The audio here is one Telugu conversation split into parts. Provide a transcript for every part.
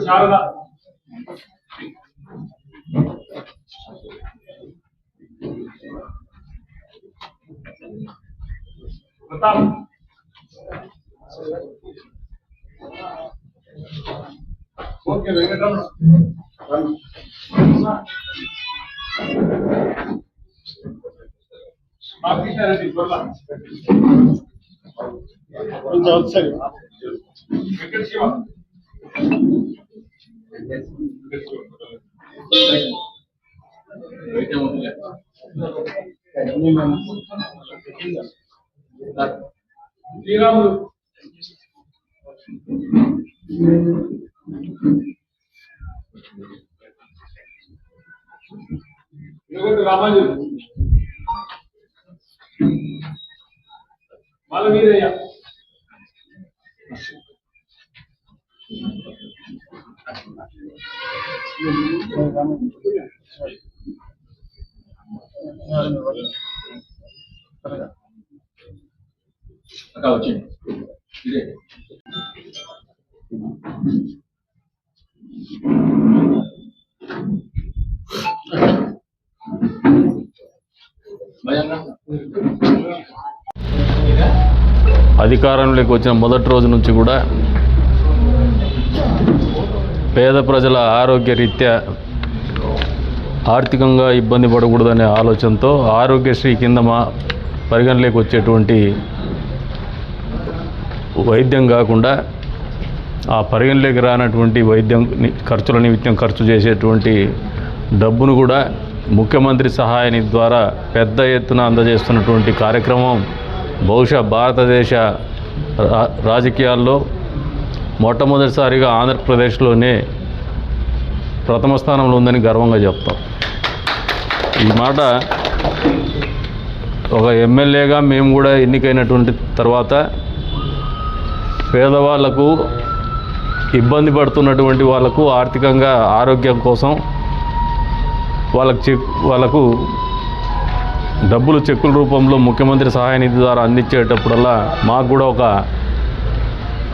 శారదా ప్రతాప్ ఓకే వెంకటరమణ బాకిషారెడ్డి కొల్ల సరే వెంకట శివ శ్రీరాములు రామాంజలి మాలవీరయ్య వచ్చింది అధికారంలోకి వచ్చిన మొదటి రోజు నుంచి కూడా పేద ప్రజల ఆరోగ్య రీత్యా ఆర్థికంగా ఇబ్బంది పడకూడదనే ఆలోచనతో ఆరోగ్యశ్రీ కింద పరిగణలోకి వచ్చేటువంటి వైద్యం కాకుండా ఆ పరిగణలోకి రానటువంటి వైద్యం ఖర్చుల నిమిత్తం ఖర్చు చేసేటువంటి డబ్బును కూడా ముఖ్యమంత్రి సహాయ నిధి ద్వారా పెద్ద ఎత్తున అందజేస్తున్నటువంటి కార్యక్రమం బహుశా భారతదేశ రాజకీయాల్లో మొట్టమొదటిసారిగా ఆంధ్రప్రదేశ్లోనే ప్రథమ స్థానంలో ఉందని గర్వంగా చెప్తాం. ఈ మాట ఒక ఎమ్మెల్యేగా మేము కూడా ఎన్నికైనటువంటి తర్వాత పేదవాళ్లకు ఇబ్బంది పడుతున్నటువంటి వాళ్లకు ఆర్థికంగా ఆరోగ్యం కోసం వాళ్ళకు డబ్బులు చెక్కుల రూపంలో ముఖ్యమంత్రి సహాయ నిధి ద్వారా అందించేటప్పుడల్లా మాకు కూడా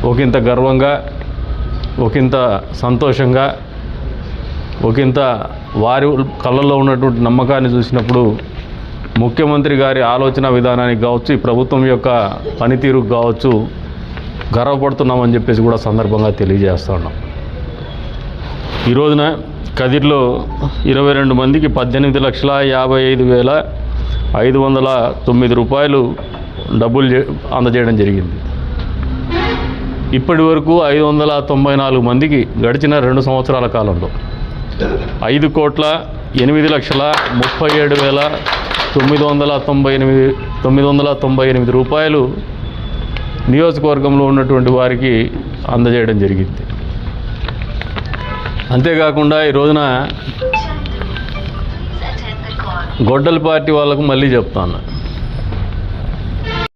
ఒకంత గర్వంగా, ఒకంత సంతోషంగా, ఒకంత వారి కళ్ళల్లో ఉన్నటువంటి నమ్మకాన్ని చూసినప్పుడు ముఖ్యమంత్రి గారి ఆలోచన విధానానికి కావచ్చు, ఈ ప్రభుత్వం యొక్క పనితీరుకు కావచ్చు గర్వపడుతున్నామని చెప్పేసి కూడా సందర్భంగా తెలియజేస్తున్నాం. ఈ రోజున కదిర్లో 22 మందికి 18,55,509 రూపాయలు డబ్బులు అందజేయడం జరిగింది. ఇప్పటి వరకు 594 మందికి గడిచిన 2 సంవత్సరాల కాలంలో 5,37,998 రూపాయలు నియోజకవర్గంలో ఉన్నటువంటి వారికి అందజేయడం జరిగింది. అంతేకాకుండా ఈ రోజున గొడ్డల పార్టీ వాళ్ళకు మళ్ళీ చెప్తాను,